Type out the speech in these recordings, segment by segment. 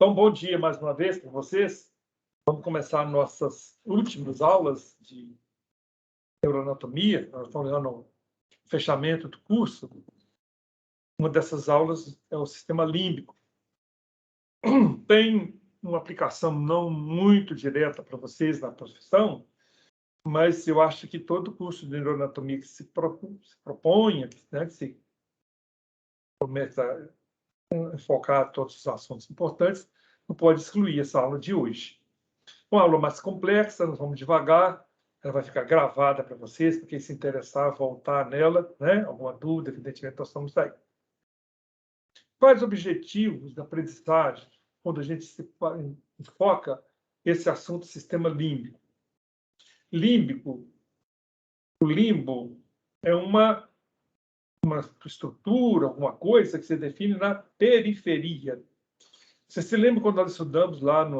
Então, bom dia mais uma vez para vocês. Vamos começar nossas últimas aulas de neuroanatomia. Nós estamos no fechamento do curso. Uma dessas aulas é o sistema límbico. Tem uma aplicação não muito direta para vocês na profissão, mas eu acho que todo curso de neuroanatomia que se proponha, né, que se começa a focar todos os assuntos importantes, não pode excluir essa aula de hoje. Uma aula mais complexa, nós vamos devagar, ela vai ficar gravada para vocês, para quem se interessar, voltar nela, né? Alguma dúvida, evidentemente, nós estamos aí. Quais objetivos da aprendizagem, quando a gente se foca esse assunto sistema límbico? Límbico, o limbo é uma estrutura, alguma coisa que se define na periferia. Você se lembra quando nós estudamos lá na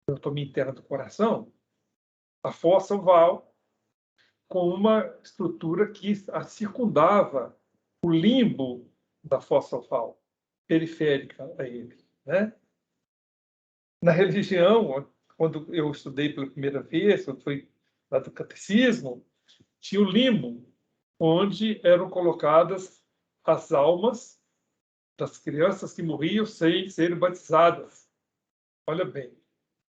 anatomia interna do coração? A fossa oval com uma estrutura que a circundava o limbo da fossa oval, periférica a ele, né? Na religião, quando eu estudei pela primeira vez, quando fui lá do catecismo, tinha o limbo, onde eram colocadas as almas das crianças que morriam sem serem batizadas. Olha bem.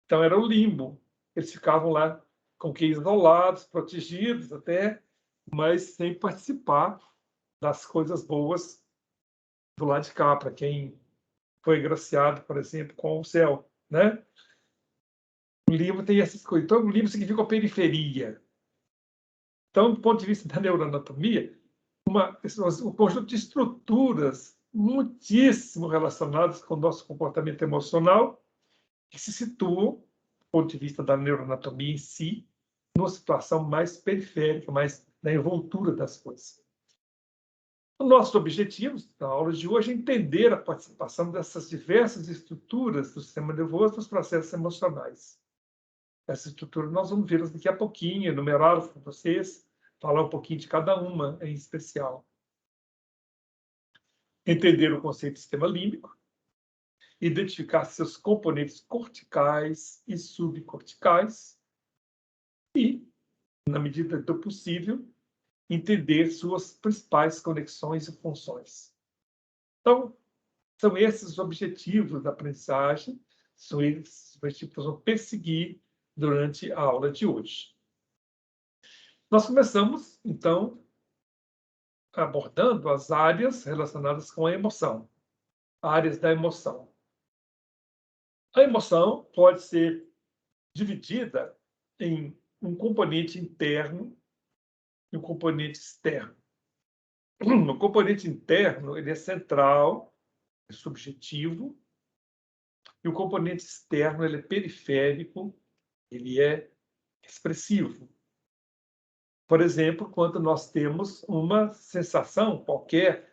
Então, era o limbo. Eles ficavam lá com que isolados, protegidos até, mas sem participar das coisas boas do lado de cá, para quem foi agraciado, por exemplo, com o céu, né? O limbo tem essas coisas. Então, o limbo significa a periferia. Então, do ponto de vista da neuroanatomia, um conjunto de estruturas muitíssimo relacionadas com o nosso comportamento emocional, que se situam, do ponto de vista da neuroanatomia em si, numa situação mais periférica, mais na envoltura das coisas. O nosso objetivo da aula de hoje é entender a participação dessas diversas estruturas do sistema nervoso nos processos emocionais. Essas estruturas nós vamos vê-las daqui a pouquinho, enumerá-las para vocês, falar um pouquinho de cada uma em especial. Entender o conceito de sistema límbico, identificar seus componentes corticais e subcorticais e, na medida do possível, entender suas principais conexões e funções. Então, são esses os objetivos da aprendizagem, são esses os objetivos que nós vamos perseguir durante a aula de hoje. Nós começamos, então, abordando as áreas relacionadas com a emoção, áreas da emoção. A emoção pode ser dividida em um componente interno e um componente externo. O componente interno ele é central, é subjetivo, e o componente externo ele é periférico, ele é expressivo. Por exemplo, quando nós temos uma sensação qualquer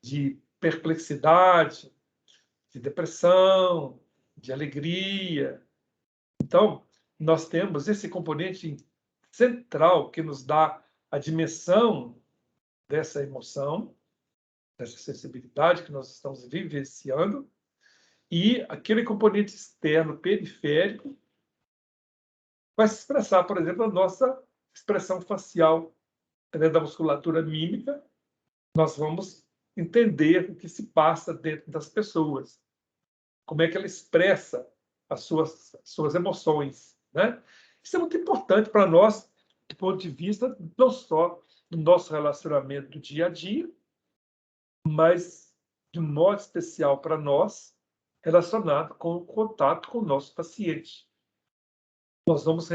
de perplexidade, de depressão, de alegria. Então, nós temos esse componente central que nos dá a dimensão dessa emoção, dessa sensibilidade que nós estamos vivenciando, e aquele componente externo periférico vai se expressar, por exemplo, a nossa expressão facial, através da musculatura mímica, nós vamos entender o que se passa dentro das pessoas, como é que ela expressa as suas emoções, né? Isso é muito importante para nós, do ponto de vista não só do nosso relacionamento do dia a dia, mas de um modo especial para nós, relacionado com o contato com o nosso paciente. Nós vamos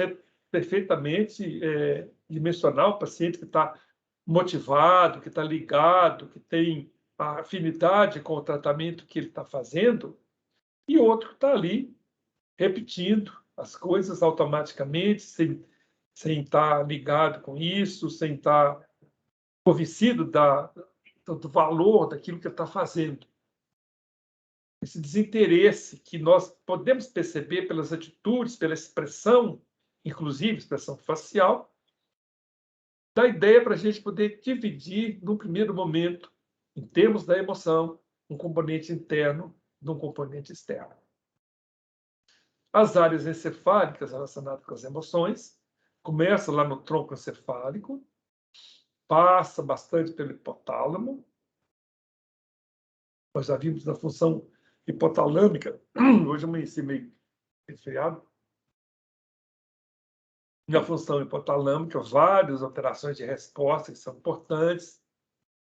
perfeitamente dimensionar o paciente que está motivado, que está ligado, que tem a afinidade com o tratamento que ele está fazendo, e outro que está ali repetindo as coisas automaticamente, sem estar ligado com isso, sem estar convencido do valor daquilo que ele está fazendo. Esse desinteresse que nós podemos perceber pelas atitudes, pela expressão, inclusive expressão facial, dá ideia para a gente poder dividir, no primeiro momento, em termos da emoção, um componente interno de um componente externo. As áreas encefálicas relacionadas com as emoções começam lá no tronco encefálico, passa bastante pelo hipotálamo. Nós já vimos na função hipotalâmica, hoje eu amanheci meio resfriado. Na função hipotalâmica, várias alterações de resposta que são importantes,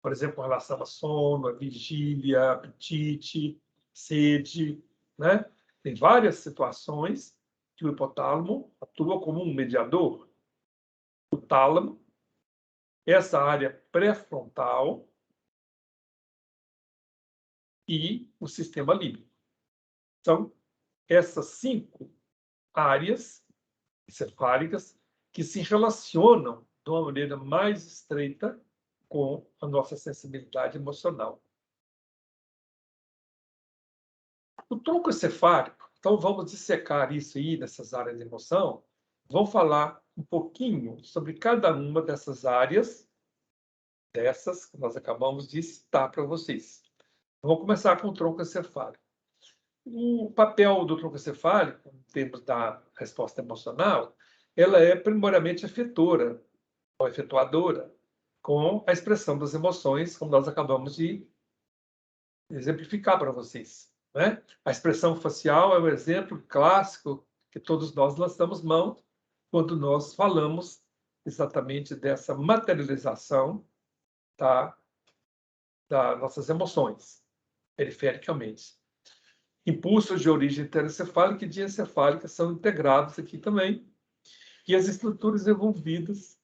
por exemplo, com relação a sono, a vigília, apetite, sede, né? Tem várias situações que o hipotálamo atua como um mediador. O tálamo, essa área pré-frontal e o sistema límbico. São essas 5 áreas encefálicas que se relacionam de uma maneira mais estreita com a nossa sensibilidade emocional. O tronco encefálico, então vamos dissecar isso aí nessas áreas de emoção, vamos falar um pouquinho sobre cada uma dessas áreas, dessas que nós acabamos de citar para vocês. Vamos começar com o tronco encefálico. O papel do tronco encefálico, em termos da resposta emocional, ela é primariamente efetora, ou efetuadora, com a expressão das emoções, como nós acabamos de exemplificar para vocês, né? A expressão facial é um exemplo clássico que todos nós lançamos mão quando nós falamos exatamente dessa materialização das nossas emoções, perifericamente. Impulsos de origem interencefálica e diencefálica são integrados aqui também, e as estruturas envolvidas,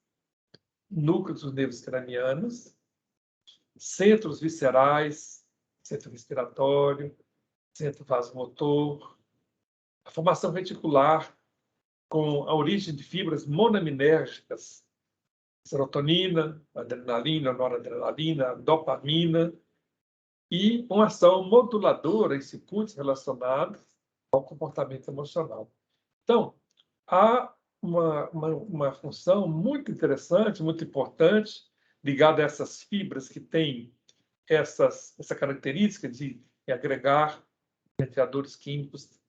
núcleos dos nervos cranianos, centros viscerais, centro respiratório, centro vasomotor, a formação reticular com a origem de fibras monaminérgicas, serotonina, adrenalina, noradrenalina, dopamina, e uma ação moduladora em circuitos relacionados ao comportamento emocional. Então, há uma função muito interessante, muito importante, ligada a essas fibras que têm essa característica de agregar mediadores químicos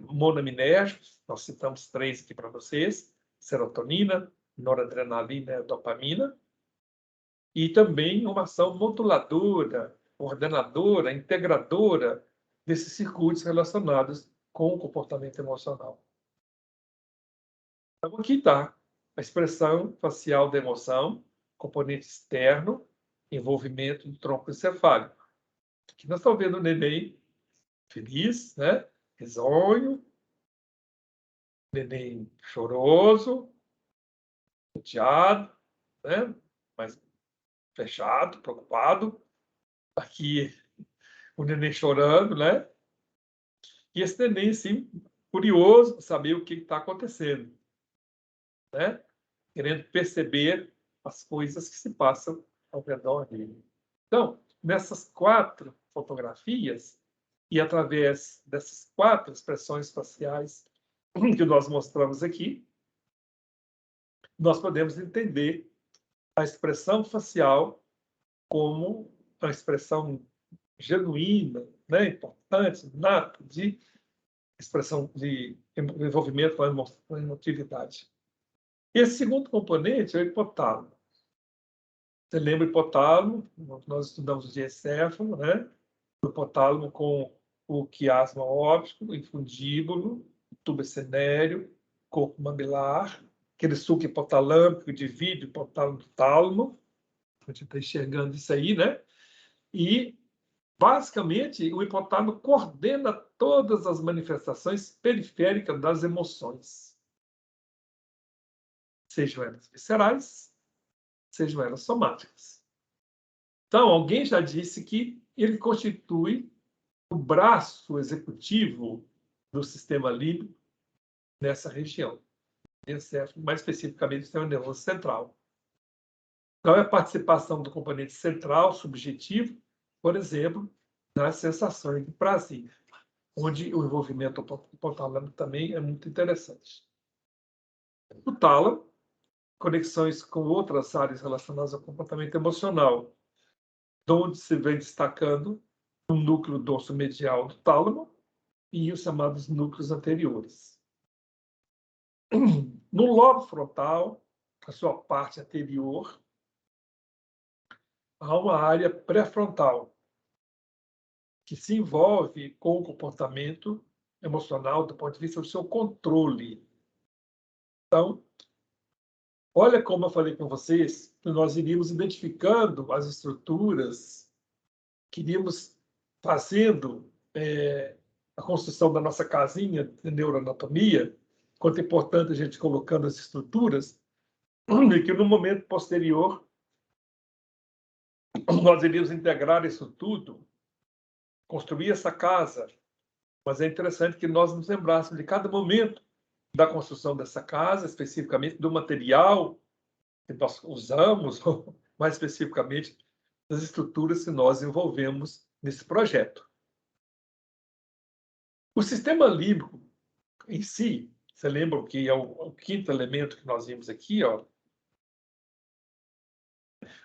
monaminérgicos. Nós citamos 3 aqui para vocês: serotonina, noradrenalina e dopamina. E também uma ação moduladora, ordenadora, integradora desses circuitos relacionados com o comportamento emocional. Então, aqui está a expressão facial da emoção, componente externo, envolvimento do tronco encefálico. Aqui nós estamos vendo o neném feliz, né? Risonho, neném choroso, chateado, né? Mas fechado, preocupado. Aqui o neném chorando, né? E esse neném, assim, curioso para saber o que está acontecendo, né? Querendo perceber as coisas que se passam ao redor dele. Então, nessas 4 fotografias, e através dessas 4 expressões faciais que nós mostramos aqui, nós podemos entender a expressão facial como uma expressão genuína, né, importante, nata, de expressão de envolvimento com a emotividade. Esse segundo componente é o hipotálamo. Você lembra o hipotálamo? Nós estudamos o diencéfalo, né? O hipotálamo com o quiasma óptico, o infundíbulo, o tubo eccenéreo, corpo mamilar, aquele suco hipotalâmico que divide o hipotálamo do tálamo. A gente está enxergando isso aí, né? E, basicamente, o hipotálamo coordena todas as manifestações periféricas das emoções, sejam elas viscerais, sejam elas somáticas. Então, alguém já disse que ele constitui o braço executivo do sistema límbico nessa região, mais especificamente do sistema nervoso central. Então, é a participação do componente central subjetivo, por exemplo, nas sensações de prazer, onde o envolvimento hipotálamo também é muito interessante. O tálamo, conexões com outras áreas relacionadas ao comportamento emocional, de onde se vem destacando o núcleo dorsomedial do tálamo e os chamados núcleos anteriores. No lobo frontal, a sua parte anterior, há uma área pré-frontal, que se envolve com o comportamento emocional do ponto de vista do seu controle. Então, olha como eu falei com vocês, que nós iríamos identificando as estruturas, que iríamos fazendo a construção da nossa casinha de neuroanatomia, quanto é importante a gente colocando as estruturas, e que no momento posterior nós iríamos integrar isso tudo, construir essa casa. Mas é interessante que nós nos lembrássemos de cada momento da construção dessa casa, especificamente do material que nós usamos, mais especificamente das estruturas que nós envolvemos nesse projeto. O sistema límbico em si, você lembra que é o quinto elemento que nós vimos aqui, ó?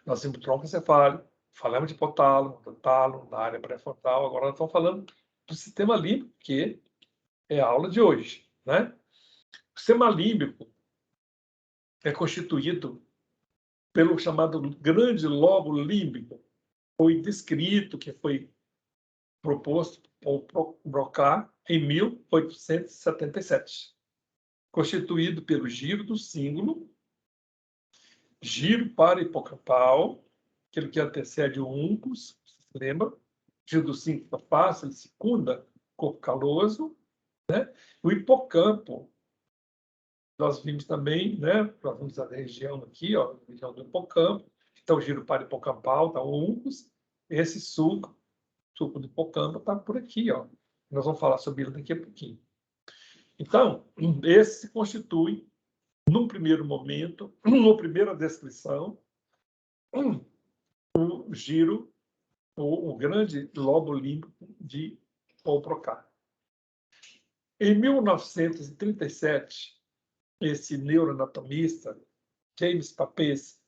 Nós vimos tronco encefálico, falamos de hipotálamo, do tálamo, da área pré-frontal, agora nós estamos falando do sistema límbico, que é a aula de hoje, né? O sistema límbico é constituído pelo chamado grande lobo límbico, foi descrito, que foi proposto por Broca em 1877, constituído pelo giro do cíngulo, giro parahipocampal, aquele que antecede o uncus, você se lembra? Giro do cíngulo da face, ele circunda o corpo caloso, né? O hipocampo, nós vimos também, né? Nós vimos a região aqui, ó, a região do hipocampo, então o giro parahipocampal, tá o uncus, esse suco do hipocampo está por aqui, ó. Nós vamos falar sobre ele daqui a pouquinho. Então, esse se constitui, num primeiro momento, numa primeira descrição, o giro, o grande lobo límbico de Paul Broca. Em 1937, esse neuroanatomista, James Papez,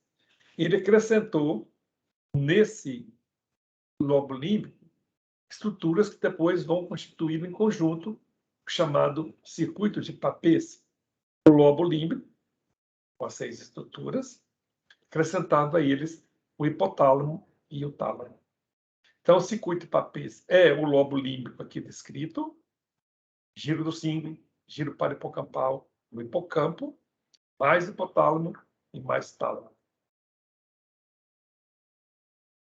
ele acrescentou nesse lobo límbico estruturas que depois vão constituir em conjunto o chamado circuito de Papez, o lobo límbico, com as 6 estruturas, acrescentando a eles o hipotálamo e o tálamo. Então, o circuito de Papez é o lobo límbico aqui descrito, giro do cíngulo, giro parahipocampal, no hipocampo, mais hipotálamo e mais tálamo.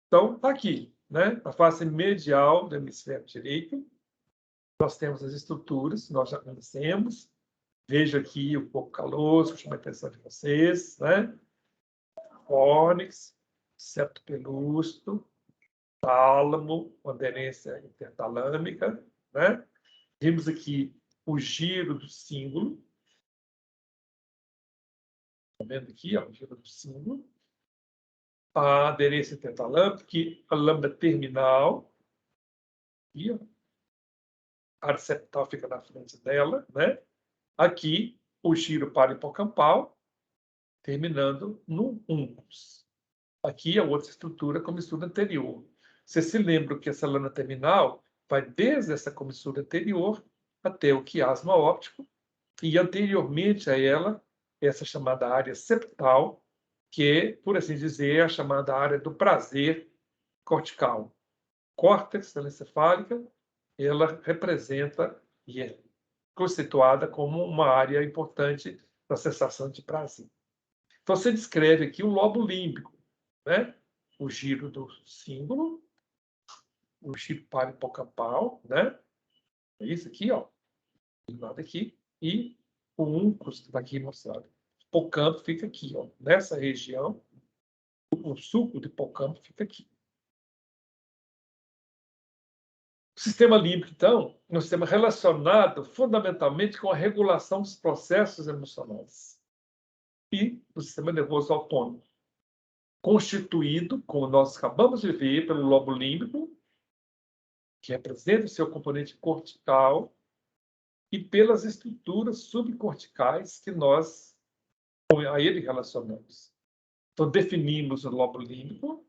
Então, está aqui, né? Na face medial do hemisfério direito, nós temos as estruturas, nós já conhecemos. Vejo aqui o corpo caloso, chama a atenção de vocês, né? Fórnix, septo pelúcido, tálamo, aderência intertalâmica, né? Vimos aqui o giro do cíngulo. Está vendo aqui, ó, o giro do cíngulo. A aderência intertalâmica, que a lâmina terminal, aqui, ó, a área septal fica na frente dela, né? Aqui, o giro parahipocampal, terminando no uncus. Aqui, a outra estrutura, a comissura anterior. Você se lembra que essa lâmina terminal vai desde essa comissura anterior até o quiasma óptico, e anteriormente a ela, essa chamada área septal, que é, por assim dizer, a chamada área do prazer cortical. Córtex telencefálica, ela representa e é constituída como uma área importante da sensação de prazer. Então, você descreve aqui o lobo límbico, né? O giro do símbolo, o giro parahipocampal, né? É isso aqui, ó. Do lado aqui. E o uncus está aqui mostrado. O hipocampo fica aqui, ó. Nessa região, o suco do hipocampo fica aqui. O sistema límbico, então, é um sistema relacionado fundamentalmente com a regulação dos processos emocionais e do sistema nervoso autônomo, constituído, como nós acabamos de ver, pelo lobo límbico, que representa o seu componente cortical, e pelas estruturas subcorticais que nós a ele relacionamos. Então, definimos o lobo límbico,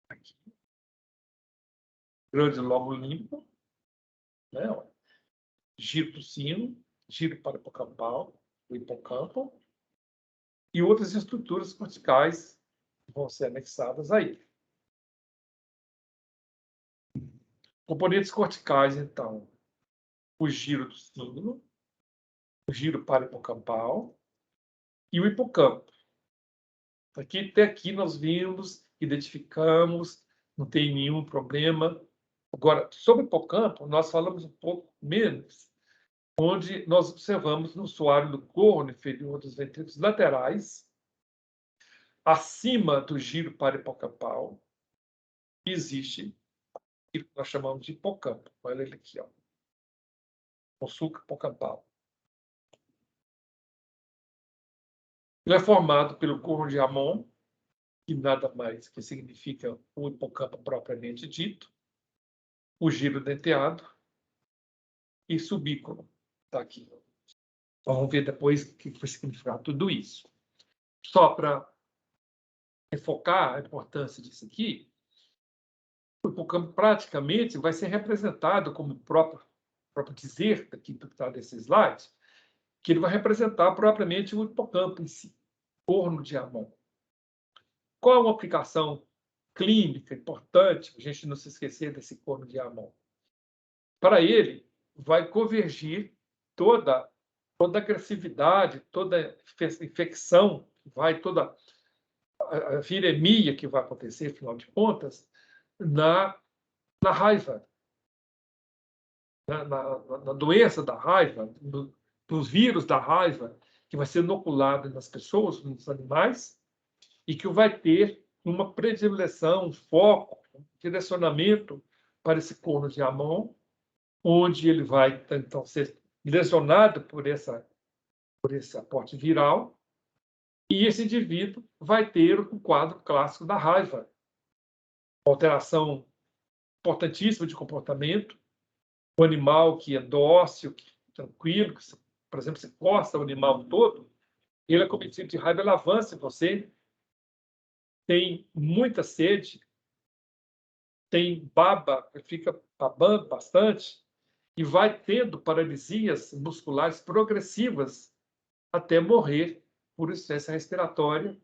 aqui, grande lobo límbico, né? Giro do sino, giro para o hipocampo, e outras estruturas corticais que vão ser anexadas aí. Componentes corticais, então, o giro do sino, o giro parahipocampal e o hipocampo. Até aqui nós vimos, identificamos, não tem nenhum problema. Agora, sobre o hipocampo, nós falamos um pouco menos, onde nós observamos no assoalho do corno inferior dos ventrículos laterais, acima do giro parahipocampal, existe o que nós chamamos de hipocampo. Olha ele aqui, ó. O sulco hipocampal. Ele é formado pelo corno de Hammond, que nada mais que significa o hipocampo propriamente dito, o giro denteado e subículo. Está aqui. Vamos ver depois o que vai significar tudo isso. Só para enfocar a importância disso aqui, o hipocampo praticamente vai ser representado como o próprio dizer, aqui que está nesse slide, que ele vai representar propriamente o hipocampo em si, corno de Hammond. Qual a aplicação clínica importante, para a gente não se esquecer desse corno de Hammond? Para ele, vai convergir toda agressividade, toda infecção, toda a viremia que vai acontecer, afinal de contas, na raiva, na doença da raiva, nos vírus da raiva, que vai ser inoculado nas pessoas, nos animais, e que vai ter uma predileção, um foco, um direcionamento para esse corno de Hammond, onde ele vai, então, ser lesionado por esse aporte viral, e esse indivíduo vai ter o quadro clássico da raiva, alteração importantíssima de comportamento, o animal que é dócil, tranquilo, que, por exemplo, se coça o animal todo, ele é cometido de raiva, ele avança em você, tem muita sede, tem baba, fica babando bastante, e vai tendo paralisias musculares progressivas até morrer por insuficiência respiratória,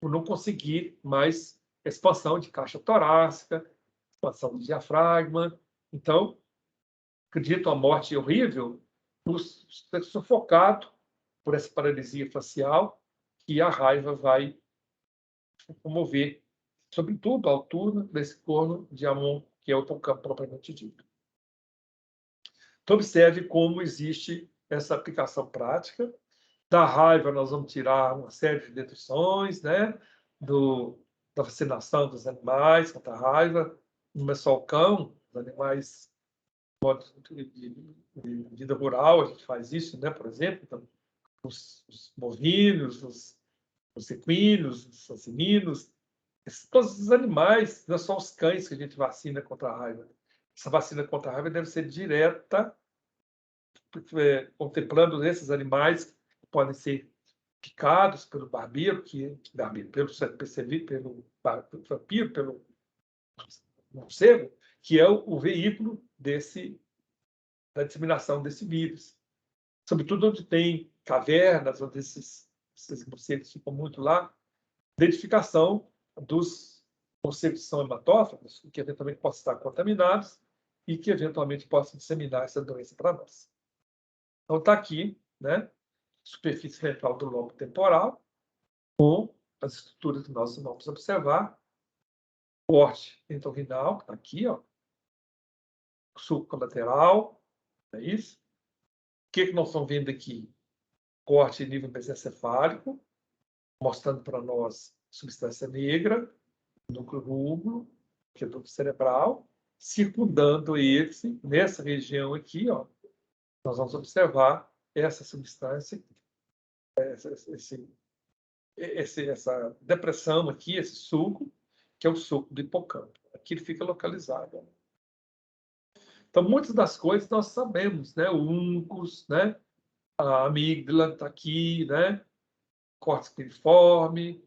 por não conseguir mais expansão de caixa torácica, expansão do diafragma. Então, acredito a morte horrível, sufocado por essa paralisia facial, que a raiva vai promover, sobretudo a altura desse corno de Hammond, que é o hipocampo propriamente dito. Então, observe como existe essa aplicação prática. Da raiva, nós vamos tirar uma série de deduções, né? Da vacinação dos animais contra a raiva. Não é só o cão, os animais de vida rural, a gente faz isso, né? Por exemplo, então, os bovinos, os equinos, os suínos, todos os animais, não é só os cães que a gente vacina contra a raiva. Essa vacina contra a raiva deve ser direta, contemplando esses animais que podem ser picados pelo barbeiro, pelo vampiro, pelo morcego, que é o veículo da disseminação desse vírus. Sobretudo onde tem cavernas, onde esses morcegos ficam muito lá, identificação dos morcegos que são hematófagos, que eventualmente possam estar contaminados e que eventualmente possam disseminar essa doença para nós. Então, está aqui, né? Superfície ventral do lobo temporal, com as estruturas que nós vamos observar. Corte entorrinal, que está aqui, ó. Sulco colateral, é isso. O que nós estamos vendo aqui? Corte nível mesencefálico, mostrando para nós substância negra, núcleo rúbulo, que é núcleo cerebral, circundando esse, nessa região aqui, ó, nós vamos observar essa substância, essa depressão aqui, esse sulco, que é o sulco do hipocampo. Aqui ele fica localizado. Então, muitas das coisas nós sabemos, né? O uncus, né? A amígdala está aqui, né? Córtex piriforme,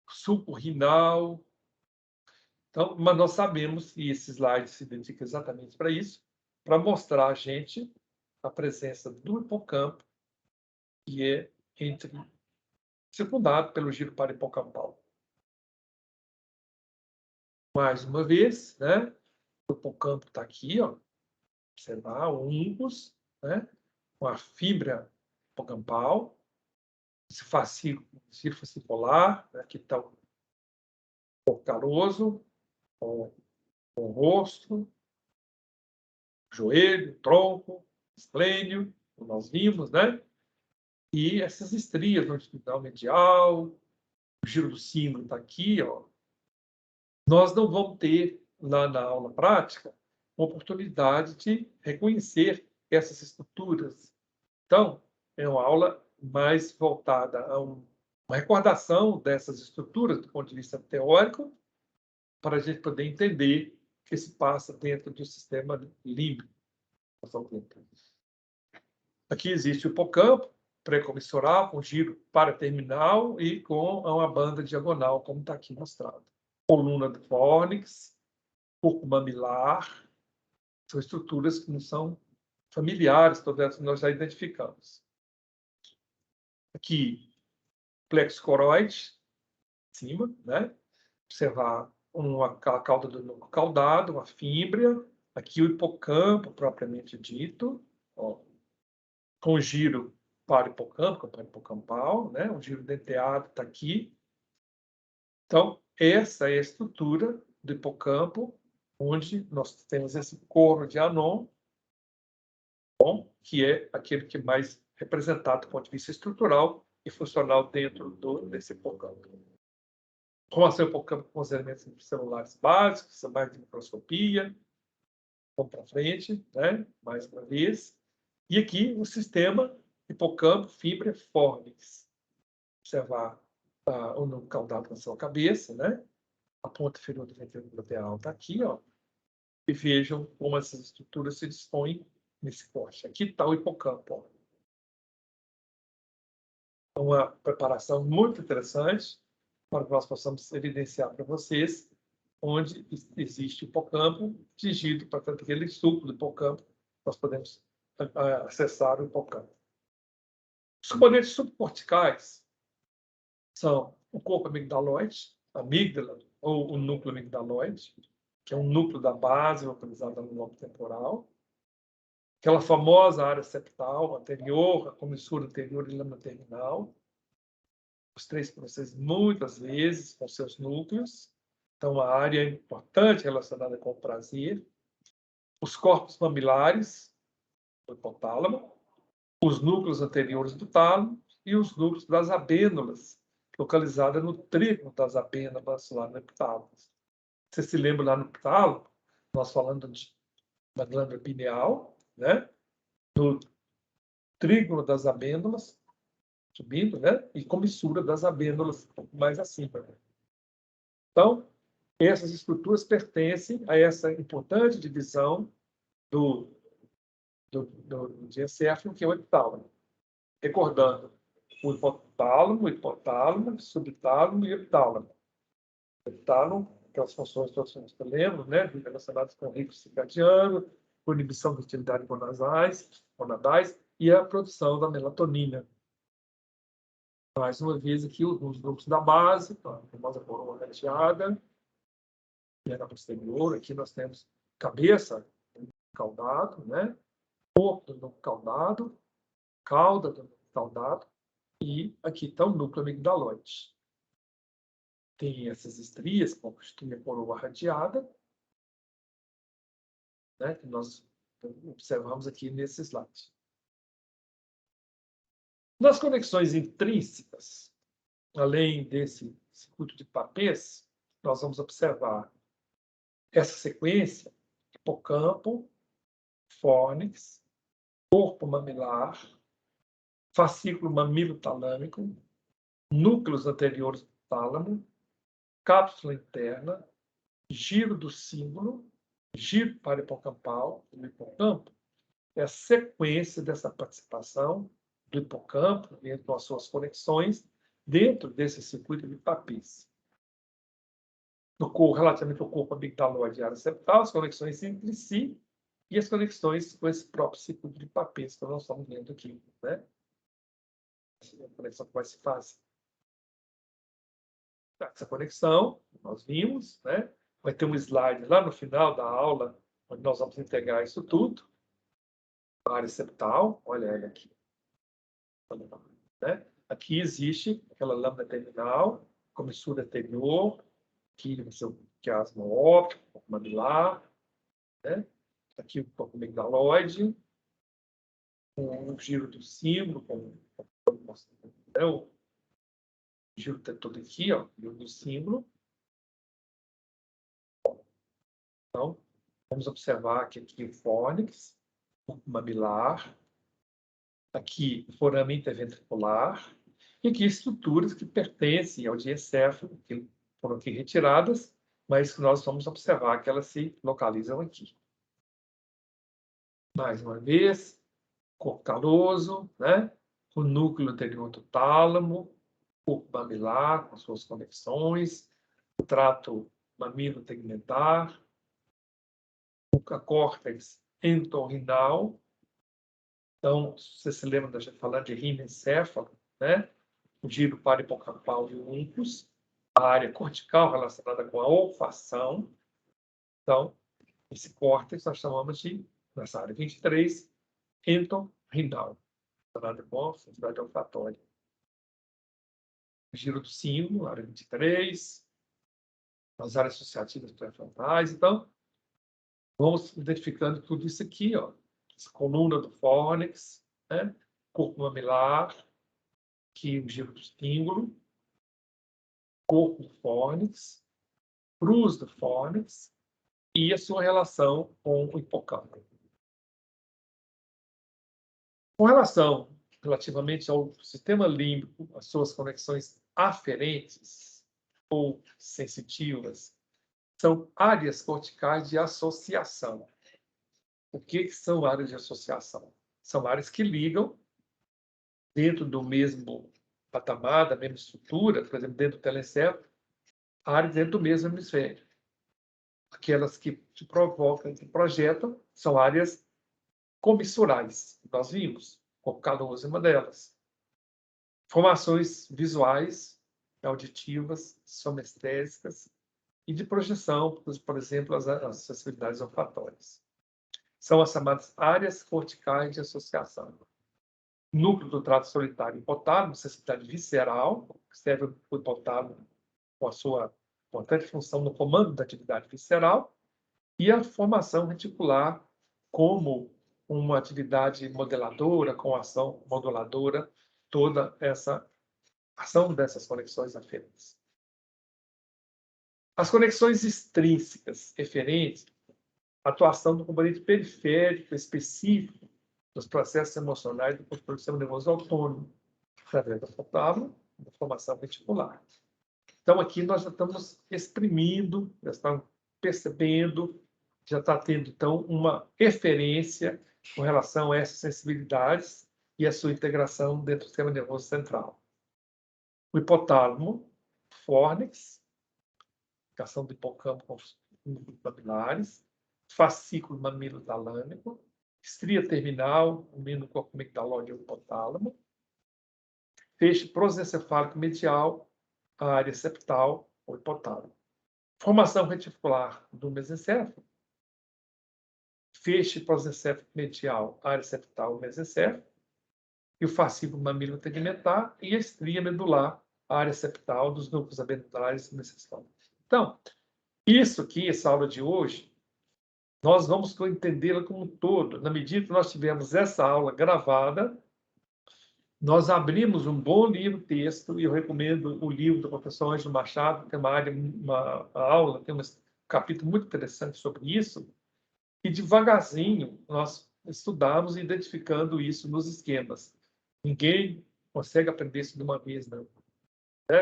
sulco renal. Então, mas nós sabemos, e esse slide se dedica exatamente para isso, para mostrar a gente a presença do hipocampo, que é secundado pelo giro parahipocampal. Mais uma vez, né? O hipocampo está aqui, ó. Observar o umbus, né? Com a fibra hipocampal, esse fascículo, giro fascicular, né? Que está o corpo caloso, o rosto, joelho, tronco, esplênio, como nós vimos, né? E essas estrias longitudinal medial, o giro do símbolo está aqui, ó. Nós não vamos ter, lá na aula prática, uma oportunidade de reconhecer essas estruturas. Então, é uma aula mais voltada a uma recordação dessas estruturas do ponto de vista teórico, para a gente poder entender o que se passa dentro do sistema límbico. Aqui existe o hipocampo pré-comissural, com giro paraterminal e com uma banda diagonal, como está aqui mostrado. Coluna do fórnix, corpo mamilar, são estruturas que não são familiares, todas essas nós já identificamos. Aqui, plexo coroide, em cima, né? Observar a cauda do núcleo caudado, uma fímbria. Aqui o hipocampo, propriamente dito, ó, com giro parahipocâmpico, parahipocampal, né? O giro denteado está aqui. Então, essa é a estrutura do hipocampo, onde nós temos esse corno de Anon, que é aquele que é mais representado do ponto de vista estrutural e funcional dentro desse hipocampo. Formação hipocampo com os elementos celulares básicos, são mais de microscopia. Vamos para frente, né? Mais uma vez. E aqui o sistema hipocampo, fibra, fórnix. Observar o núcleo caudado na sua cabeça, né? A ponta inferior do ventrículo gluteal está aqui, ó. E vejam como essas estruturas se dispõem nesse corte. Aqui está o hipocampo, ó. Uma preparação muito interessante para que nós possamos evidenciar para vocês onde existe o hipocampo, dirigido para aquele suco do hipocampo, nós podemos acessar o hipocampo. Os componentes subcorticais são o corpo amigdaloide, a amígdala, ou o núcleo amigdaloide, que é um núcleo da base localizado no lobo temporal. Aquela famosa área septal anterior, a comissura anterior e lâmina terminal. Os três para vocês muitas vezes com seus núcleos. Então, a área importante relacionada com o prazer. Os corpos mamilares do hipotálamo, os núcleos anteriores do tálamo e os núcleos das abênulas, localizadas no trígono das abênulas lá no hipotálamo. Você se lembra lá no hipotálamo, nós falando da glândula pineal, né? Do trígono das abênulas, subindo, né? E comissura das abênulas, um pouco mais acima. Então, essas estruturas pertencem a essa importante divisão do diencéfalo, que é o hipotálamo. Recordando, o hipotálamo, subtálamo e epitálamo. O hipotálamo, aquelas funções todas que eu lembro, né? Relacionadas com o ritmo circadiano, com inibição da atividade gonadais e a produção da melatonina. Mais uma vez aqui os grupos da base, a famosa coroa cacheada, que é na posterior. Aqui nós temos cabeça caudado, né? Corpo do caudado, cauda do caudado, e aqui está o núcleo amigdaloide. Tem essas estrias que constituem a coroa radiada, né? Que nós observamos aqui nesse slide. Nas conexões intrínsecas, além desse circuito de papéis, nós vamos observar essa sequência: hipocampo, fórnix, corpo mamilar, fascículo mamilo-talâmico, núcleos anteriores do tálamo, cápsula interna, giro do símbolo, giro parahipocampal, do hipocampo. É a sequência dessa participação do hipocampo, dentro das suas conexões, dentro desse circuito de papéis. relativamente ao corpo amigdaloide e área septal, as conexões entre si e as conexões com esse próprio circuito de papéis que nós estamos vendo aqui, né? Essa conexão que vai se fazer. Essa conexão, nós vimos, né? Vai ter um slide lá no final da aula, onde nós vamos integrar isso tudo. A área septal, olha ela aqui. Né? Aqui existe aquela lâmina terminal, comissura anterior, que é a asma óptica, mamilar, né? Aqui o corpo amigdaloide, com o giro do símbolo, né? O giro está todo aqui, ó, giro do símbolo. Então, vamos observar que aqui o fórnix, corpo mamilar, aqui o forame interventricular, e aqui estruturas que pertencem ao diencéfalo, que foram aqui retiradas, mas que nós vamos observar que elas se localizam aqui. Mais uma vez, corpo caloso, né? O núcleo anterior do tálamo, corpo mamilar, com suas conexões, o trato mamilo-tegmentar, o córtex entorrinal. Então, você se lembra da gente falando de rinencéfalo, né? O giro parahipocampal e o uncus, a área cortical relacionada com a olfação. Então, esse córtex nós chamamos de, nessa área 23, entorrinal, relacionado com a sensibilidade olfatória. O giro do símbolo, área 23, as áreas associativas pré-frontais. Então, vamos identificando tudo isso aqui, ó. Essa coluna do fórnix, né? Corpo mamilar, aqui o giro do símbolo, corpo do fórnix, cruz do fórnix e a sua relação com o hipocampo. Com relação relativamente ao sistema límbico, as suas conexões aferentes ou sensitivas, são áreas corticais de associação. O que são áreas de associação? São áreas que ligam dentro do mesmo patamar, da mesma estrutura, por exemplo, dentro do telencéfalo, áreas dentro do mesmo hemisfério. Aquelas que te provocam, que projetam, são áreas comissurais. Nós vimos, corpo caloso é uma delas. Formações visuais, auditivas, somestésicas e de projeção, por exemplo, as sensibilidades olfatórias. São as chamadas áreas corticais de associação. Núcleo do trato solitário hipotálamo, sensibilidade visceral, que serve o hipotálamo com a sua importante função no comando da atividade visceral, e a formação reticular como uma atividade modeladora, com ação moduladora, toda essa ação dessas conexões aferentes. As conexões extrínsecas eferentes, atuação do componente periférico específico dos processos emocionais do sistema nervoso autônomo, através da hipotálamo, da formação reticular. Então, aqui nós já estamos exprimindo, já estamos percebendo, já está tendo, então, uma referência com relação a essas sensibilidades e a sua integração dentro do sistema nervoso central. O hipotálamo, fórnix, ação do hipocampo com os núcleos papilares, fascículo mamilo-talâmico, estria terminal, unindo o corpo amigdaloide e o hipotálamo, feixe prosencefálico medial, a área septal, ou hipotálamo. Formação reticular do mesencéfalo, feixe prosencéfalico medial, área septal, mesencéfalo, e o fascículo mamilo-tegmentar e a estria medular, a área septal dos núcleos abendulares e mesencéfalos. Então, isso aqui, essa aula de hoje, nós vamos entendê-la como um todo. Na medida que nós tivermos essa aula gravada, nós abrimos um bom livro-texto, e eu recomendo o livro do professor Ângelo Machado, tem uma aula, tem um capítulo muito interessante sobre isso, e devagarzinho nós estudamos identificando isso nos esquemas. Ninguém consegue aprender isso de uma vez, não.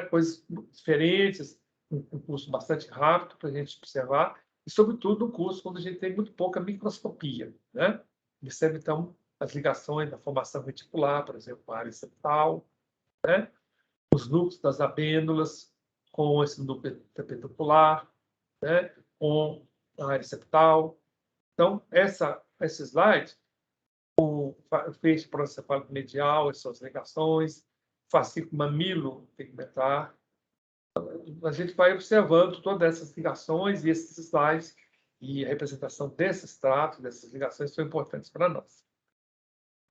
Coisas diferentes, um curso bastante rápido para a gente observar, e, sobretudo, um curso quando a gente tem muito pouca microscopia, né? Observe, então, as ligações da formação reticular, por exemplo, a área septal, né? Os núcleos das abêndulas com esse núcleo interventricular, né, com a área septal. Então, esse slide fez proencefálico medial, as suas ligações, fascículo mamilo tegmentar. A gente vai observando todas essas ligações e esses slides e a representação desses tratos, dessas ligações, são importantes para nós.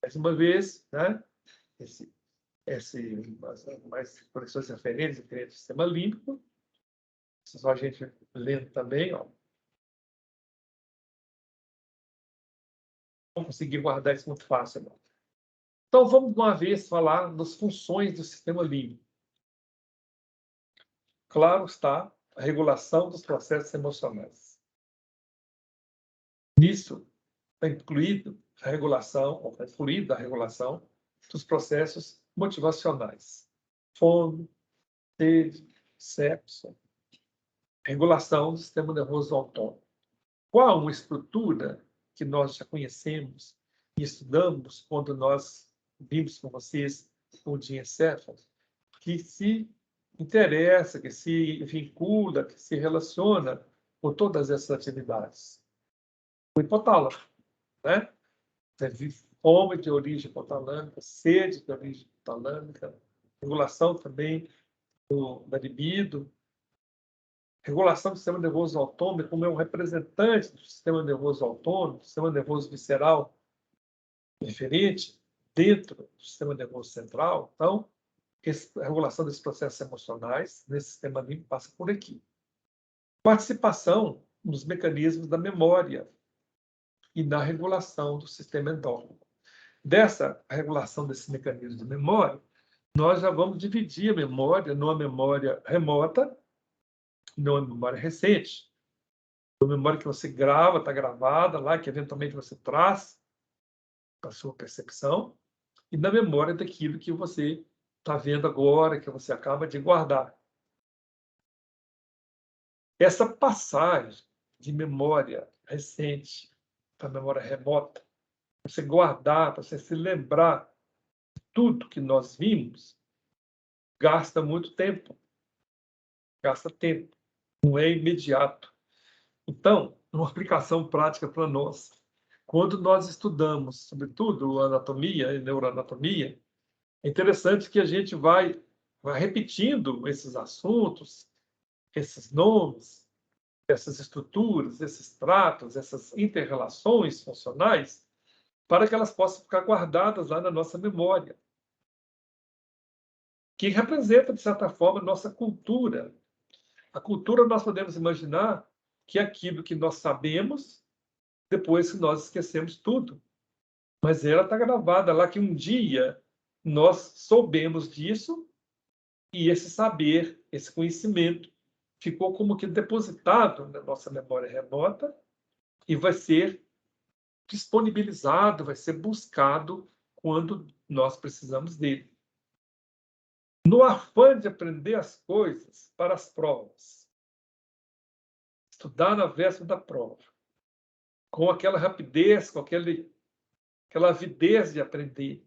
Mais uma vez, né, mais conexões referentes entre o sistema límbico. Isso é só a gente lendo também, ó. Vamos conseguir guardar isso muito fácil agora. Então, vamos uma vez falar das funções do sistema límbico. Claro está a regulação dos processos emocionais. Nisso está incluída a regulação dos processos motivacionais. Fome, sede, sexo, regulação do sistema nervoso autônomo. Qual uma estrutura que nós já conhecemos e estudamos quando nós vimos com vocês o diencéfalo, que se interessa, que se vincula, que se relaciona com todas essas atividades? O hipotálamo, né? Fome de origem hipotalâmica, sede de origem hipotalâmica, regulação também da libido, regulação do sistema nervoso autônomo, como é um representante do sistema nervoso autônomo, do sistema nervoso visceral diferente, dentro do sistema nervoso central. Então, a regulação desses processos emocionais nesse sistema límbico passa por aqui. Participação nos mecanismos da memória e na regulação do sistema endócrino. Dessa regulação desse mecanismo de memória, nós já vamos dividir a memória numa memória remota, numa memória recente. Uma memória que você grava, está gravada lá, que eventualmente você traz para a sua percepção, e na memória daquilo que você está vendo agora, que você acaba de guardar. Essa passagem de memória recente para memória remota, para você guardar, para você se lembrar de tudo que nós vimos, gasta muito tempo. Gasta tempo. Não é imediato. Então, uma aplicação prática para nós. Quando nós estudamos, sobretudo, anatomia e neuroanatomia, é interessante que a gente vai repetindo esses assuntos, esses nomes, essas estruturas, esses tratos, essas inter-relações funcionais, para que elas possam ficar guardadas lá na nossa memória, que representa, de certa forma, a nossa cultura. A cultura, nós podemos imaginar que é aquilo que nós sabemos depois que nós esquecemos tudo. Mas ela está gravada lá que um dia nós soubemos disso e esse saber, esse conhecimento, ficou como que depositado na nossa memória remota e vai ser disponibilizado, vai ser buscado quando nós precisamos dele. No afã de aprender as coisas para as provas, estudar na véspera da prova, com aquela rapidez, com aquela avidez de aprender,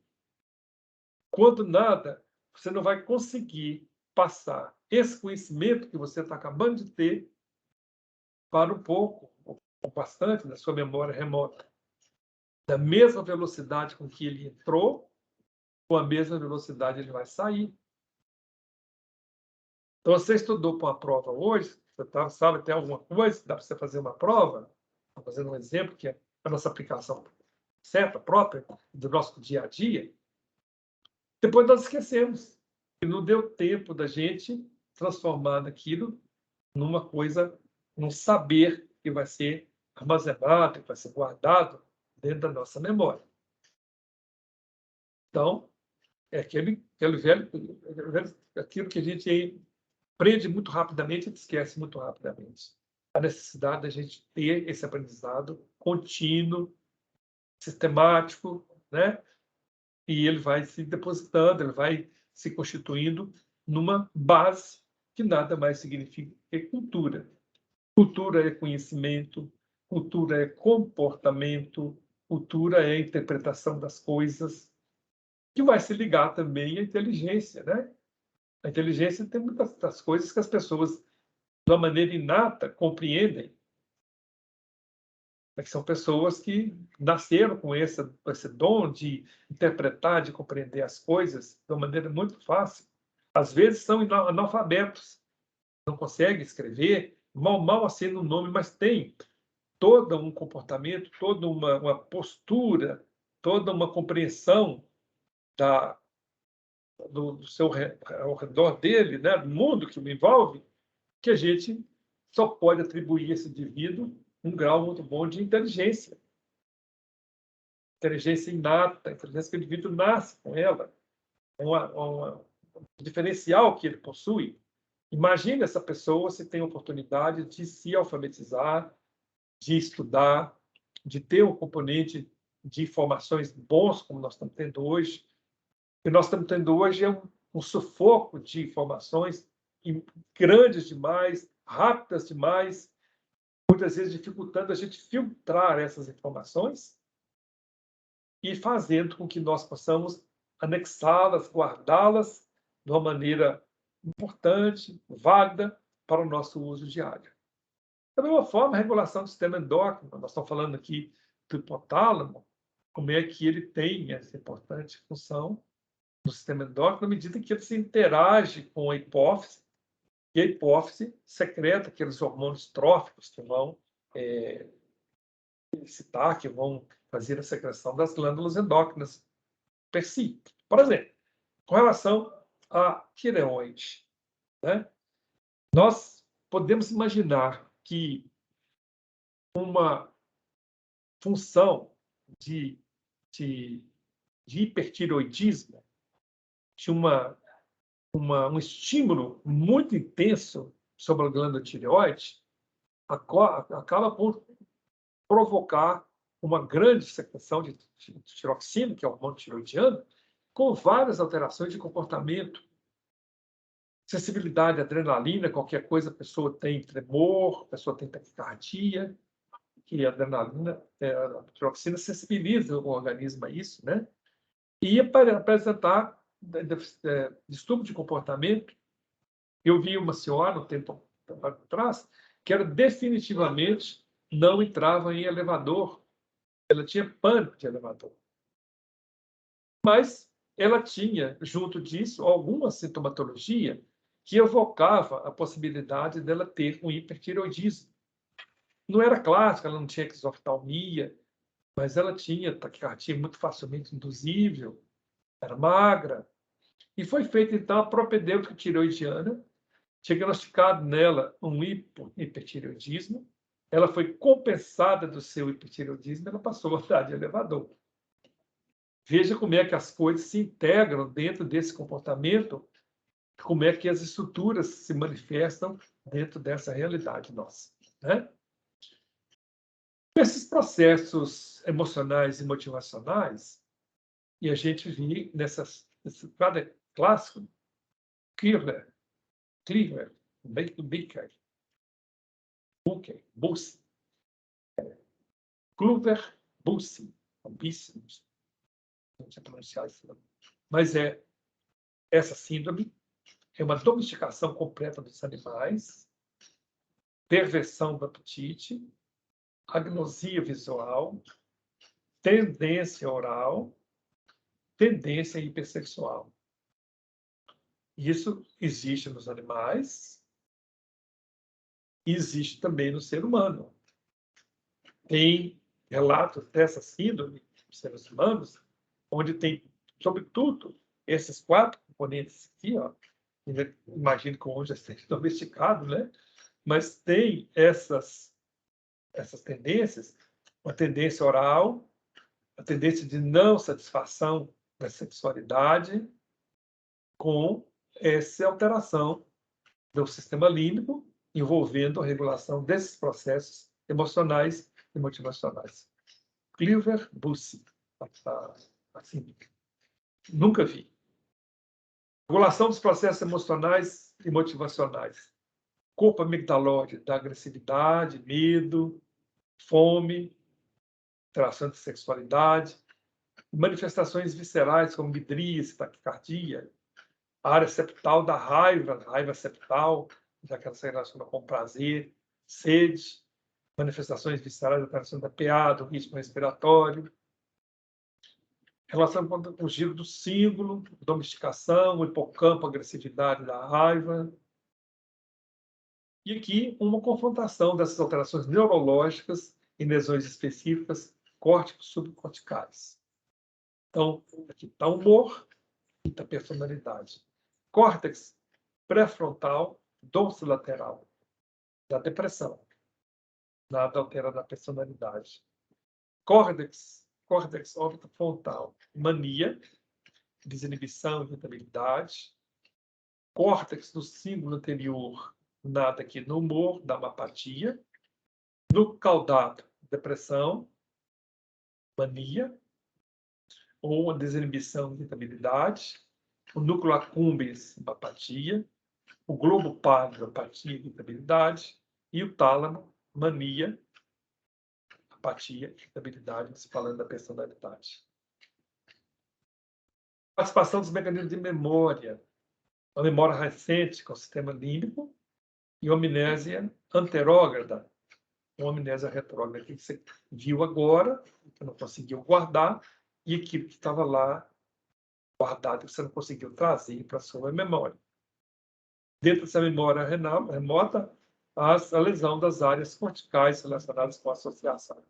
quando nada, você não vai conseguir passar esse conhecimento que você está acabando de ter para um pouco, ou bastante, da sua memória remota. Da mesma velocidade com que ele entrou, com a mesma velocidade ele vai sair. Então, você estudou para uma prova hoje, você sabe até alguma coisa, dá para você fazer uma prova, estou fazendo um exemplo, que é a nossa aplicação certa, própria, do nosso dia a dia. Depois nós esquecemos. E não deu tempo da gente transformar aquilo numa coisa, num saber que vai ser armazenado, que vai ser guardado dentro da nossa memória. Então, é aquele velho, aquilo que a gente aprende muito rapidamente e esquece muito rapidamente. A necessidade da gente ter esse aprendizado contínuo, sistemático, né? E ele vai se depositando, ele vai se constituindo numa base que nada mais significa que cultura. Cultura é conhecimento, cultura é comportamento, cultura é interpretação das coisas, que vai se ligar também à inteligência, né? A inteligência tem muitas das coisas que as pessoas de uma maneira inata, compreendem. Que são pessoas que nasceram com esse dom de interpretar, de compreender as coisas de uma maneira muito fácil. Às vezes são analfabetos, não conseguem escrever, mal assim no nome, mas tem todo um comportamento, toda uma postura, toda uma compreensão do seu ao redor dele, né, do mundo que o envolve, que a gente só pode atribuir a esse indivíduo um grau muito bom de inteligência inata, inteligência que o indivíduo nasce com ela, um diferencial que ele possui. Imagine essa pessoa se tem a oportunidade de se alfabetizar, de estudar, de ter um componente de informações bons, como nós estamos tendo hoje. O que nós estamos tendo hoje é um sufoco de informações grandes demais, rápidas demais, muitas vezes dificultando a gente filtrar essas informações e fazendo com que nós possamos anexá-las, guardá-las de uma maneira importante, válida para o nosso uso diário. Da mesma forma, a regulação do sistema endócrino, nós estamos falando aqui do hipotálamo, como é que ele tem essa importante função no sistema endócrino, na medida que ele se interage com a hipófise, e a hipófise secreta aqueles hormônios tróficos que vão excitar, que vão fazer a secreção das glândulas endócrinas per si. Por exemplo, com relação à tireoide, né? Nós podemos imaginar que uma função de hipertireoidismo, de um estímulo muito intenso sobre a glândula tireoide, acaba por provocar uma grande secreção de tiroxina, que é o hormônio tiroidiano, com várias alterações de comportamento, sensibilidade à adrenalina, qualquer coisa, a pessoa tem tremor, a pessoa tem taquicardia, que a adrenalina, a tiroxina sensibiliza o organismo a isso, né? E para apresentar distúrbio de comportamento, eu vi uma senhora, um tempo atrás, que era definitivamente não entrava em elevador. Ela tinha pânico de elevador. Mas ela tinha, junto disso, alguma sintomatologia que evocava a possibilidade dela ter um hipertireoidismo. Não era clássica, ela não tinha exoftalmia, mas ela tinha taquicardia muito facilmente induzível, era magra. E foi feita, então, a propedêutica tireoidiana, diagnosticado nela um hipertireoidismo, ela foi compensada do seu hipertireoidismo, ela passou a andar de elevador. Veja como é que as coisas se integram dentro desse comportamento, como é que as estruturas se manifestam dentro dessa realidade nossa, né? Esses processos emocionais e motivacionais, e a gente vê nesse quadro clássico, Cleaver, Baker, Booker, Bussi, Kluver, Bussi, não sei pronunciar esse nome, mas essa síndrome é uma domesticação completa dos animais, perversão do apetite, agnosia visual, tendência oral, tendência hipersexual. Isso existe nos animais e existe também no ser humano. Tem relatos dessa síndrome nos seres humanos, onde tem, sobretudo, esses 4 componentes aqui, ó, imagino que hoje já seja domesticado, né? Mas tem essas tendências, uma tendência oral, a tendência de não satisfação da sexualidade, com essa alteração do sistema límbico, envolvendo a regulação desses processos emocionais e motivacionais. Cleaver, Bussi, assim, nunca vi. Regulação dos processos emocionais e motivacionais. Corpo amigdalóide da agressividade, medo, fome, alteração de sexualidade, manifestações viscerais como midríase, taquicardia, a área septal da raiva septal, já que ela se relaciona com prazer, sede, manifestações viscerais, alteração da PA, do ritmo respiratório, relação com o giro do símbolo, domesticação, o hipocampo, agressividade da raiva. E aqui, uma confrontação dessas alterações neurológicas em lesões específicas, córticos subcorticais. Então, aqui está o humor e está a personalidade. Córtex pré-frontal, dorsolateral, da depressão. Nada altera na personalidade. Córtex orbitofrontal, mania, desinibição, irritabilidade. Córtex do símbolo anterior, nada aqui no humor, da apatia. Núcleo caudado, depressão, mania, ou a desinibição, irritabilidade. O núcleo accumbens, apatia. O globo pálido, apatia, irritabilidade. E o tálamo, mania, apatia, irritabilidade, se falando da personalidade. Participação dos mecanismos de memória. A memória recente, com o sistema límbico, e a amnésia anterógrada, uma amnésia retrógrada, que você viu agora, que não conseguiu guardar, e aquilo que estava lá guardado, que você não conseguiu trazer para a sua memória. Dentro dessa memória renal, remota, a lesão das áreas corticais relacionadas com a associação.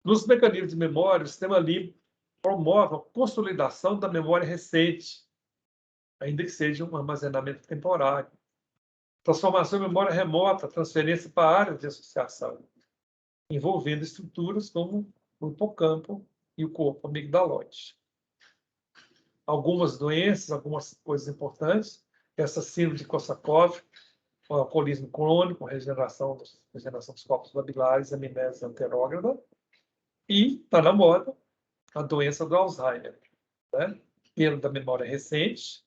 Nos mecanismos de memória, o sistema límbico promove a consolidação da memória recente, ainda que seja um armazenamento temporário. Transformação em memória remota, transferência para áreas de associação, envolvendo estruturas como o hipocampo e o corpo amigdaloide. Algumas doenças, algumas coisas importantes, essa síndrome de Korsakoff, o alcoolismo crônico, regeneração dos corpos babilares, amnésia anterógrada, e, está na moda, a doença do Alzheimer, né? Perda da memória recente,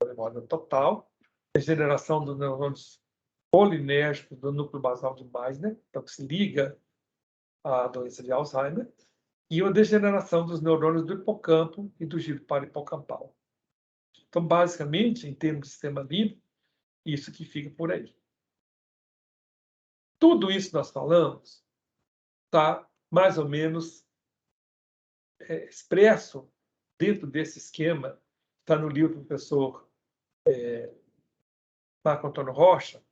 da memória total, degeneração dos neurônios polinérgicos do núcleo basal de Meissner, então que se liga à doença de Alzheimer, e a degeneração dos neurônios do hipocampo e do giro parahipocampal. Então, basicamente, em termos de sistema límbico, isso que fica por aí. Tudo isso que nós falamos está mais ou menos expresso dentro desse esquema, está no livro do professor Marco Antônio Rocha.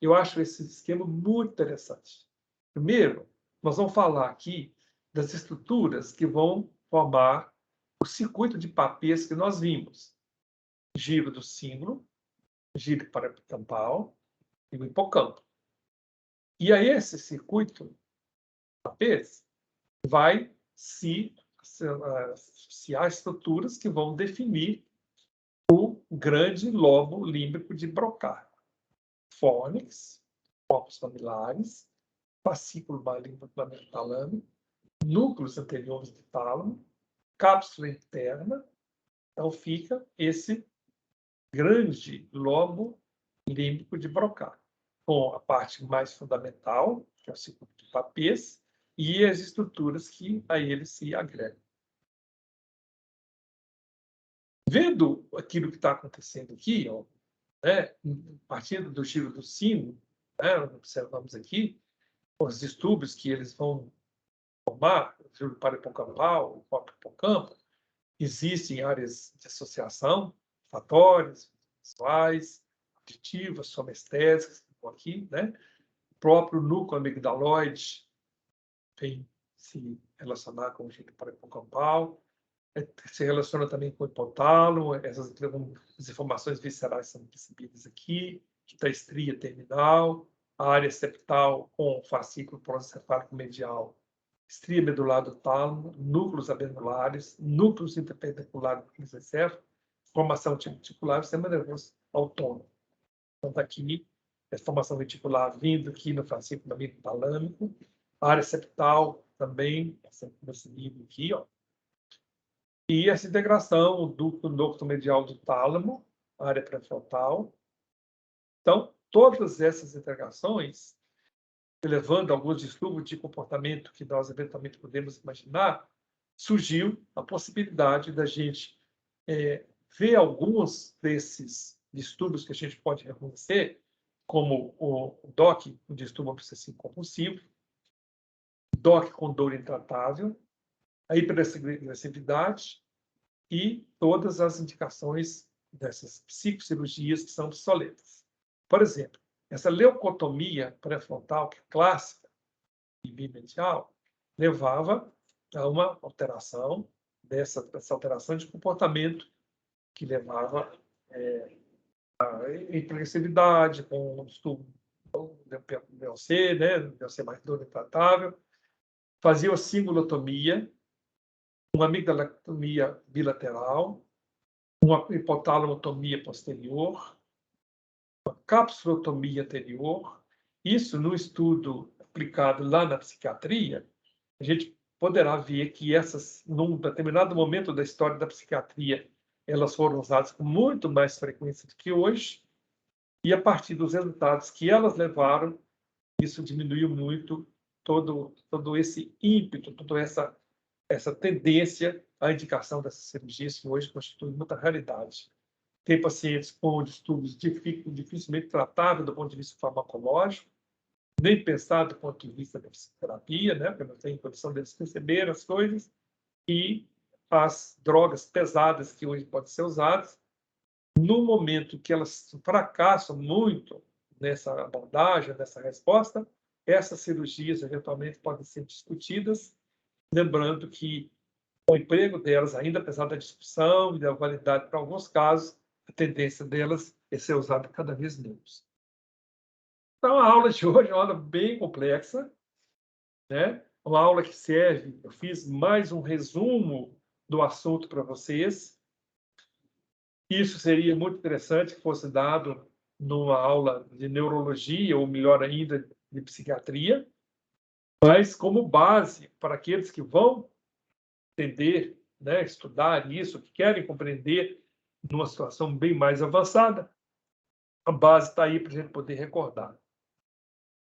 Eu acho esse esquema muito interessante. Primeiro, nós vamos falar aqui das estruturas que vão formar o circuito de papéis que nós vimos. Giro do símbolo, giro parahipocampal e o hipocampo. E aí esse circuito de papéis vai se associar estruturas que vão definir o grande lobo límbico de Broca. Fórnix, corpos familiares, fascículo maligno talâmico, núcleos anteriores do tálamo, cápsula interna. Então fica esse grande lobo límbico de Broca, com a parte mais fundamental, que é o circuito de papéis, e as estruturas que a ele se agregam. Vendo aquilo que está acontecendo aqui, ó, né, partindo do giro do símbolo, né, observamos aqui os distúrbios que eles vão formar, o giro parahipocampal, o próprio hipocampo, existem áreas de associação, fatórias, visuais, auditivas, somestésicas, aqui, né? O próprio núcleo amigdaloide vem se relacionar com o giro parahipocampal, se relaciona também com o hipotálamo, as informações viscerais são percebidas aqui, que está a estria terminal, a área septal com o fascículo proencefálico medial, estria medular do tálamo, núcleos abenulares, núcleos interpendiculares do mesencéfalo, formação reticular e sistema nervoso autônomo. Então, está aqui a formação reticular vindo aqui no fascículo amigdalâmico, a área septal também, nesse nível aqui, ó. E essa integração do ducto medial do tálamo, área pré-frontal. Então, todas essas integrações, levando a alguns distúrbios de comportamento que nós eventualmente podemos imaginar, surgiu a possibilidade da gente ver alguns desses distúrbios que a gente pode reconhecer, como o DOC, o distúrbio obsessivo compulsivo, DOC com dor intratável, a hiperagressividade e todas as indicações dessas psicocirurgias que são obsoletas. Por exemplo, essa leucotomia pré-frontal, que é clássica e bimedial, levava a uma alteração dessa alteração de comportamento que levava a hiperagressividade, com distúrbio DLC, né, DLC mais dor intratável, fazia a cingulotomia, uma amigdalectomia bilateral, uma hipotalamotomia posterior, uma capsulotomia anterior. Isso, no estudo aplicado lá na psiquiatria, a gente poderá ver que essas, num determinado momento da história da psiquiatria, elas foram usadas com muito mais frequência do que hoje, e a partir dos resultados que elas levaram, isso diminuiu muito todo esse ímpeto, toda essa tendência à indicação dessas cirurgias, que hoje constitui muita realidade. Tem pacientes com distúrbios dificilmente tratáveis do ponto de vista farmacológico, nem pensar do ponto de vista da psicoterapia, né, porque não tem condição deles perceber as coisas, e as drogas pesadas que hoje podem ser usadas, no momento que elas fracassam muito nessa abordagem, nessa resposta, essas cirurgias eventualmente podem ser discutidas, lembrando que o emprego delas, ainda apesar da discussão e da validade para alguns casos, a tendência delas é ser usada cada vez menos. Então, a aula de hoje é uma aula bem complexa, né? Uma aula que serve, eu fiz mais um resumo do assunto para vocês. Isso seria muito interessante que fosse dado numa aula de neurologia, ou melhor ainda, de psiquiatria, mas como base para aqueles que vão entender, né, estudar isso, que querem compreender numa situação bem mais avançada, a base está aí para a gente poder recordar.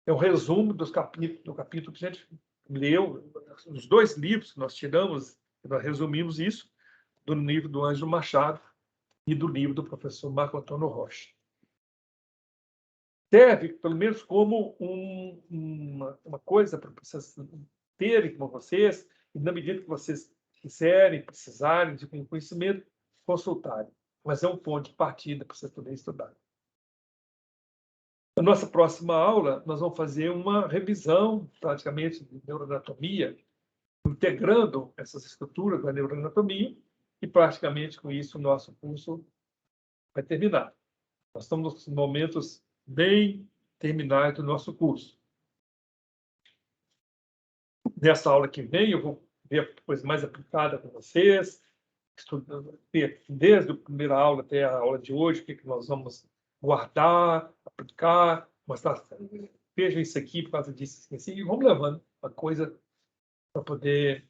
É um resumo do capítulo que a gente leu, os 2 livros que nós tiramos, nós resumimos isso, do livro do Ângelo Machado e do livro do professor Marco Antônio Rocha. Serve, pelo menos, como uma coisa para vocês terem com vocês, e na medida que vocês quiserem, precisarem de conhecimento, consultarem. Mas é um ponto de partida para vocês poderem estudar. Na nossa próxima aula, nós vamos fazer uma revisão, praticamente, de neuroanatomia, integrando essas estruturas da neuroanatomia, e praticamente com isso o nosso curso vai terminar. Nós estamos nos momentos bem terminais do nosso curso. Nessa aula que vem, eu vou ver a coisa mais aplicada com vocês, estudando desde a primeira aula até a aula de hoje, o que nós vamos guardar, aplicar, mostrar. Vejam isso aqui por causa disso, assim, e vamos levando a coisa para poder,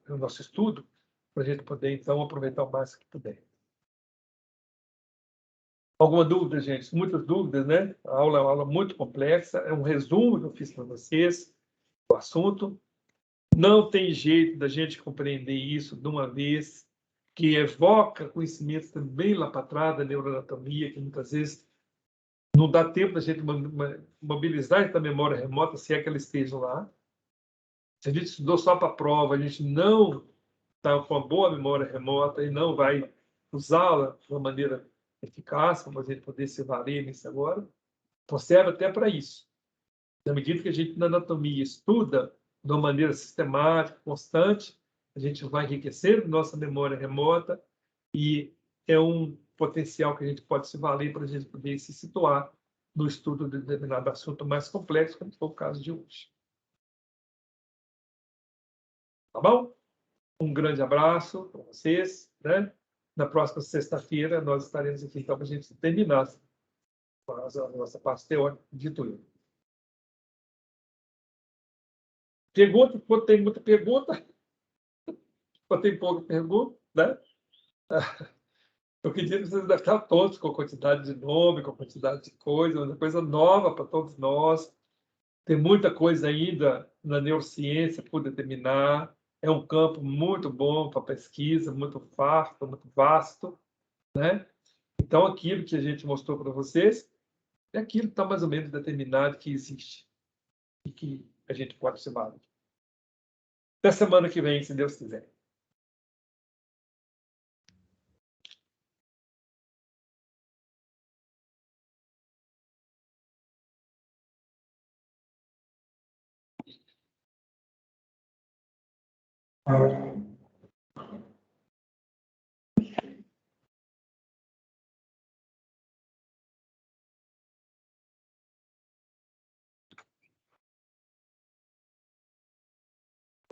o nosso estudo, para a gente poder, então, aproveitar o máximo que puder. Alguma dúvida, gente? Muitas dúvidas, né? A aula é uma aula muito complexa, é um resumo que eu fiz para vocês, do assunto. Não tem jeito da gente compreender isso de uma vez, que evoca conhecimentos também lá para trás da neuroanatomia, que muitas vezes não dá tempo da gente mobilizar essa memória remota, se é que ela esteja lá. Se a gente estudou só para a prova, a gente não está com uma boa memória remota e não vai usá-la de uma maneira eficaz, para a gente poder se valer nisso agora. Então, serve até para isso. Na medida que a gente, na anatomia, estuda de uma maneira sistemática, constante, a gente vai enriquecendo nossa memória remota e é um potencial que a gente pode se valer para a gente poder se situar no estudo de determinado assunto mais complexo, como foi o caso de hoje. Tá bom? Um grande abraço para vocês, né? Na próxima sexta-feira, nós estaremos aqui então, para a gente terminar a nossa parte teórica de tudo. Pergunta, quando tem muita pergunta, quando tem pouca pergunta, né? Eu acredito que vocês devem estar todos com a quantidade de nome, com a quantidade de coisa, uma coisa nova para todos nós. Tem muita coisa ainda na neurociência por determinar. É um campo muito bom para pesquisa, muito farto, muito vasto, né? Então, aquilo que a gente mostrou para vocês é aquilo que está mais ou menos determinado que existe e que a gente pode chamar. Até semana que vem, se Deus quiser.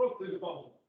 Pronto, irmão.